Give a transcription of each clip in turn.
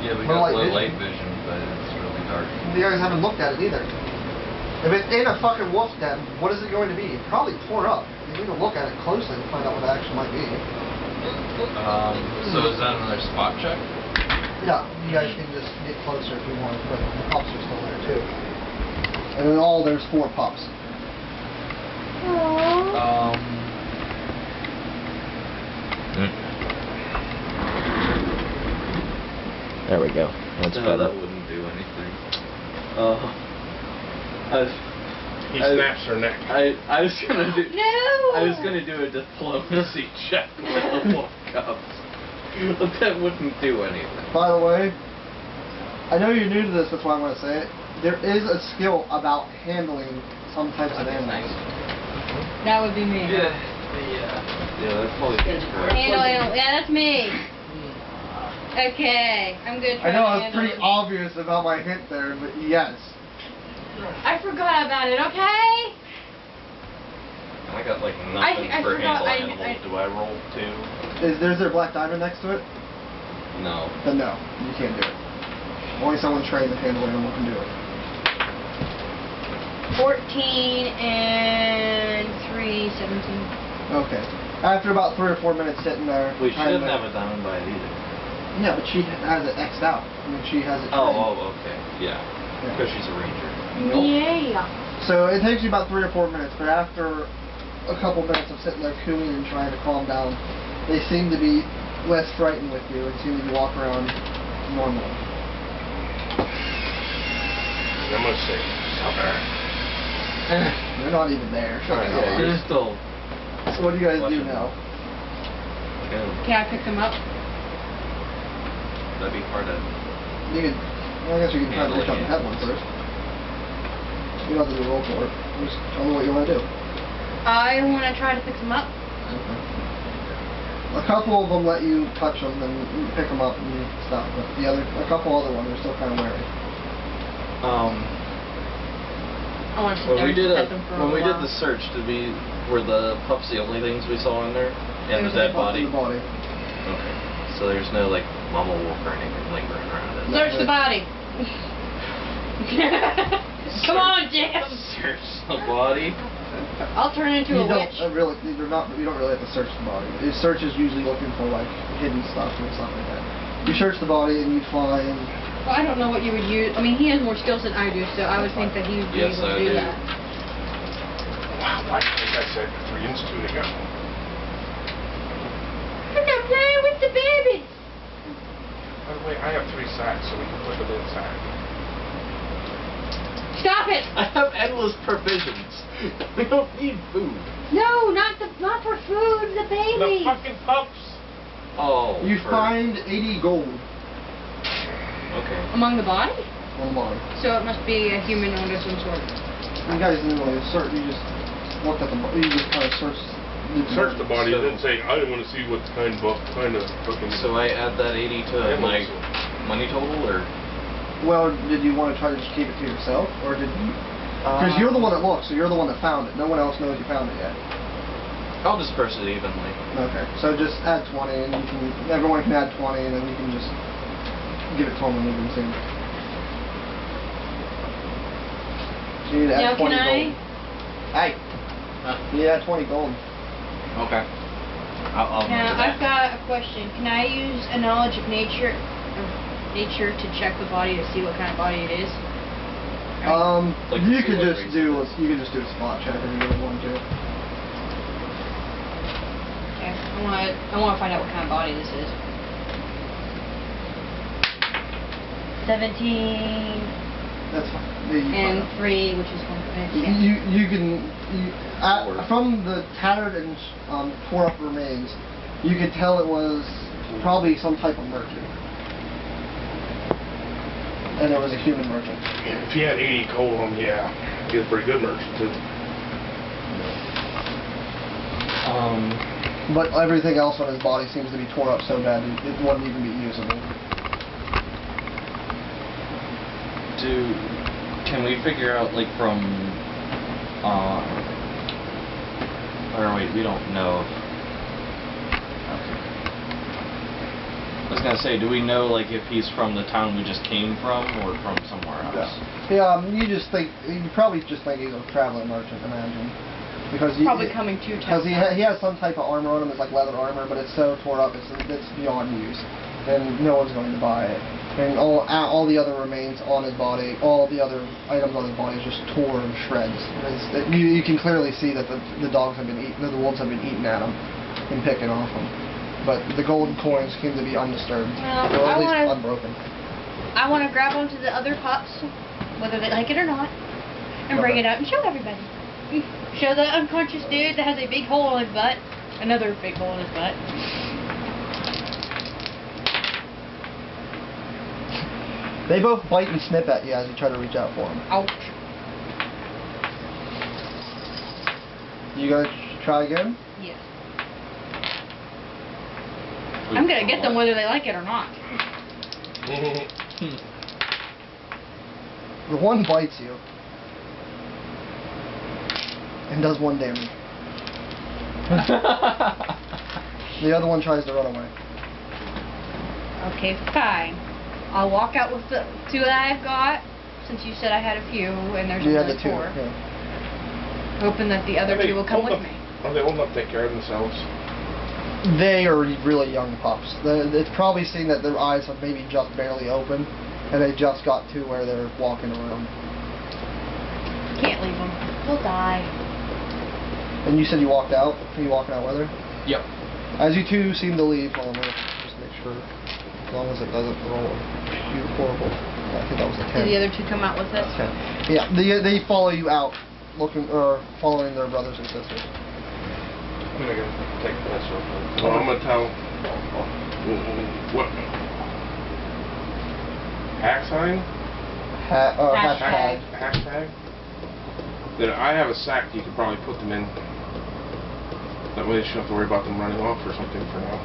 Yeah, we low got light low vision. light vision, but it's really dark. You guys haven't looked at it either. If it's in a fucking wolf's den, what is it going to be? Probably torn up. You need to look at it closely to find out what it actually might be. So is that another spot check? Yeah, you guys can just get closer if you want, but the pups are still there too. And in all, there's 4 pups. There we go. That's better. That wouldn't do anything. He snaps her neck. I was gonna do. No! I was gonna do a diplomacy check with the wolf cubs, but that wouldn't do anything. By the way, I know you're new to this, that's why I'm going to say it. There is a skill about handling some types of animals. That would be me. Yeah, that's probably correct. Handling, yeah, that's me. Okay, I'm good. I know I was pretty obvious about my hint there, but yes. I forgot about it, okay? I got like nothing I for forgot, handle animals. Do I roll 2? Is there black diamond next to it? No. Then no, you can't do it. Only someone trained to handle animal can do it. 14 and 3, 17. Okay. After about 3 or 4 minutes sitting there. Wait, she doesn't have a diamond by it either. Yeah, but she has it X'd out. I mean, she has it. Oh, okay. Yeah. Because she's a ranger. Nope. Yeah. So it takes you about 3 or 4 minutes, but after a couple minutes of sitting there cooing and trying to calm down, they seem to be less frightened with you and seem to walk around normal. I'm gonna say, summer. They're not even there. Yeah, you're still. So what do you guys do now? Can I pick them up? That'd be hard to. You can. Well, I guess you can try to reach out and pet one first. You don't have to do a roll for it. Just tell me what you want to do. I want to try to pick them up. Okay. A couple of them let you touch them and pick them up and stuff, but a couple other ones are still kind of wary. I want to sit When there we did and pet them for a when we did while. the search, were the pups the only things we saw in there, and the dead body? Okay, so there's no like mama wolf or anything lingering around it. Search the body. Come on, Jim. Search the body. I'll turn into a witch. You don't really have to search the body. The search is usually looking for like hidden stuff and stuff like that. You search the body and you find. Well, I don't know what you would use. I mean, he has more skills than I do, so I would think that he would be able to do that. Wow, I think I said 3 inches ago. Look, I'm playing with the babies. By the way, I have 3 sacks, so we can put them inside. Stop it! I have endless provisions. We don't need food. No, not for food. The The babies. fucking pups! Oh. You find 80 gold Okay. Among the body? on the body. So it must be a human of some sort. You guys didn't really search. You just looked at the body. You just kind of searched. Search the body, then say, I didn't want to see what kind of fucking... So I add that 80 to my money total, or? Well, did you want to try to just keep it to yourself, or did you? Because you're the one that looked, so you're the one that found it. No one else knows you found it yet. I'll disperse it evenly. Okay, so just add 20, and you can. Everyone can add 20, and then you can just give it to them when you can see. So you need to add 20 gold. Hey. You need to add 20 gold. Okay. I'll Now, I've got a question. Can I use a knowledge of nature to check the body to see what kind of body it is? Like you to see could what just race do it is. you could just do a spot check if you really want to. Okay. I want to find out what kind of body this is. 17 That's fine. and 3, which is 1. You can from the tattered and tore up remains, you could tell it was probably some type of merchant, and it was a human merchant. If he had 80 gold on him, yeah, he was a pretty good merchant too. But everything else on his body seems to be tore up so bad it wouldn't even be usable. Can we figure out, like, from, or wait, we don't know. Okay. was gonna say, do we know like if he's from the town we just came from or from somewhere else? Yeah, you probably just think he's a traveling merchant, imagine. Because Probably coming to town. Because he has some type of armor on him, it's like leather armor, but it's so tore up, it's beyond use. And no one's going to buy it. And all the other remains on his body, all the other items on his body is just tore in shreds. You can clearly see that the dogs have been eaten, the wolves have been eating at him and picking off him. But the golden coins seem to be undisturbed, or at least unbroken. I want to grab onto the other pups, whether they like it or not, and bring it out and show everybody. Show the unconscious dude that has a big hole in his butt, another big hole in his butt. They both bite and snip at you as you try to reach out for them. Ouch. You gonna try again? Yes. I'm gonna get them whether they like it or not. The one bites you and does 1 damage. The other one tries to run away. Okay, fine. I'll walk out with the 2 that I've got, since you said I had a few, and there's You had only the 2. 4. Yeah. Hoping that the other 2 will come with me. Are they old enough to take care of themselves? They are really young pups. It's probably seen that their eyes have maybe just barely open, and they just got to where they're walking around. Can't leave them. They'll die. And you said you walked out? Are you walking out with her? Yep. As you two seem to leave, hold on, just make sure. As long as it doesn't roll horrible. I think that was a 10. Did the other 2 come out with us? 10. Yeah, they follow you out, following their brothers and sisters. I'm gonna go take this real quick. So I'm gonna tell what hack sign? Hashtag. Hashtag. That I have a sack you could probably put them in. That way you shouldn't have to worry about them running off or something for now.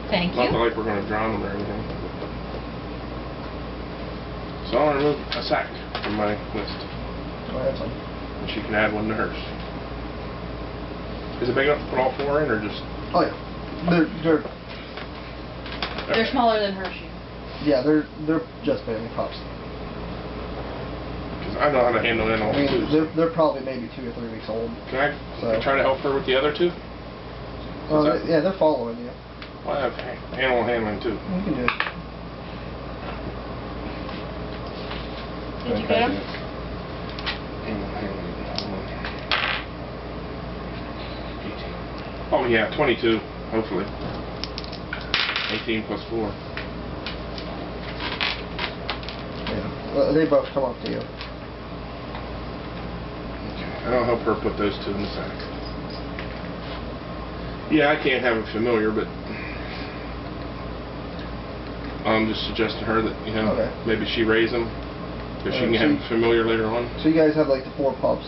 Thank Not you. like we're gonna drown them or anything. So I'll remove a sack from my list. Go ahead, son. And she can add one to hers. Is it big enough to put all 4 in, or just? Oh yeah, They're smaller than Hershey. yeah, they're just baby pups. Because I know how to handle I animals mean, too. they're probably maybe 2 or 3 weeks old. Can I try to help her with the other 2? Yeah, they're following you. Well, I have animal handling too. You can do it. Did you get them? Animal handling. Oh yeah, 22, hopefully. 18 plus 4. Yeah, they both come up to you. Okay, I'll help her put those 2 in the sack. Yeah, I can't have a familiar, but I'm just suggesting to her that, Okay. maybe she raise them, so she can so have a familiar later on. So you guys have like the 4 pups.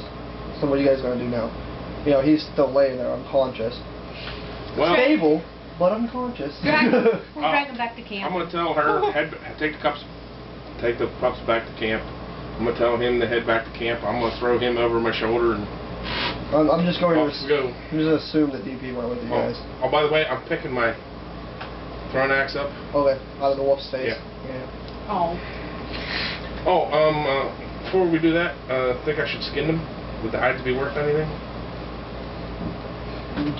So what are you guys gonna do now? He's still laying there unconscious. Well, Stable, but unconscious. We'll drag them back to camp. I'm gonna tell her take the pups back to camp. I'm gonna tell him to head back to camp. I'm gonna throw him over my shoulder and I'm just going off we go. I'm just gonna assume that DP went with you guys. Oh, by the way, I'm picking my throwing axe up. Okay, out of the wolf's face. Yeah. Oh. Oh, before we do that, I think I should skin them. Would the hides be worth anything?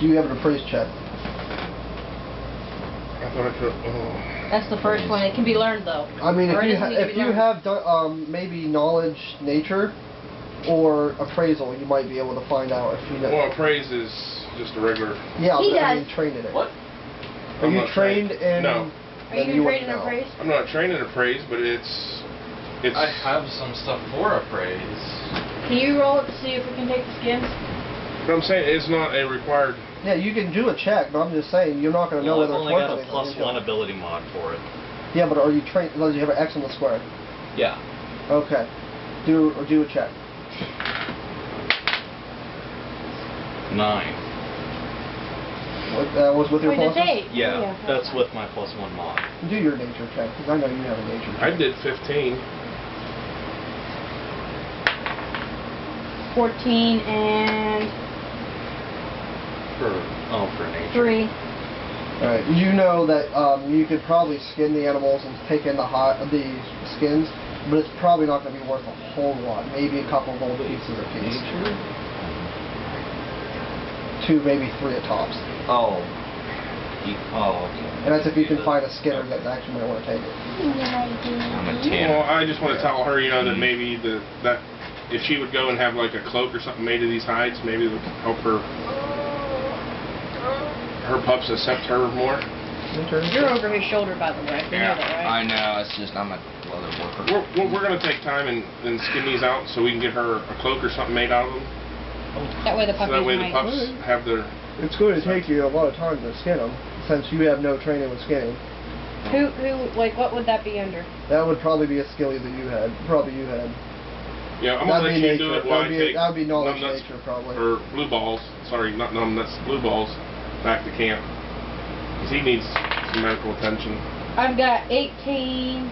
Do you have an appraise check? I thought I could. That's the first one. It can be learned though. I mean, Or if it you doesn't need to if be you learned. have maybe knowledge, nature, or appraisal, you might be able to find out if you know. Well, appraise is just a regular. Yeah, He I does. mean, trained in it. What? Are I'm you not trained in? No. Are you then gonna wouldn't trade an know. appraise? I'm not trained in appraise, but it's. I have some stuff for appraise. Can you roll it to see if we can take the skins? But I'm saying it's not a required. Yeah, you can do a check, but I'm just saying you're not going to know Well, whether I've it's only worth got a anything +1 until- ability mod for it. Yeah, but are you trained? Does you have an X on the square? Yeah. Okay. Do a check. 9. Was with your Wait, that's pluses? 8. Yeah, that's with my +1 mod. Do your nature check, because I know you have a nature check. I did 15. 14 and For nature. 3. Alright, you know that you could probably skin the animals and take in the skins, but it's probably not going to be worth a whole lot. Maybe a couple of gold pieces a piece. 2, maybe 3 at tops. Oh. Okay. And that's if you can find a skinner that actually might want to take it. I'm a tanner. Well, I just want to tell her, you know, that maybe that if she would go and have like a cloak or something made of these hides, maybe it would help her pups accept her more. You're over his shoulder, by the way. You know that, right? I know, it's just I'm a leather worker. We're going to take time and skin these out so we can get her a cloak or something made out of them. That way the puppies So that way the pups have their... It's going to take you a lot of time to skin them, since you have no training with skinning. Like, what would that be under? That would probably be a skill that you had. Probably you had. Yeah, I'm going to let you do it while I take that would be knowledge numbnuts nature, probably. or blue balls. Sorry, not numbnuts, blue balls back to camp. Because he needs some medical attention. I've got 18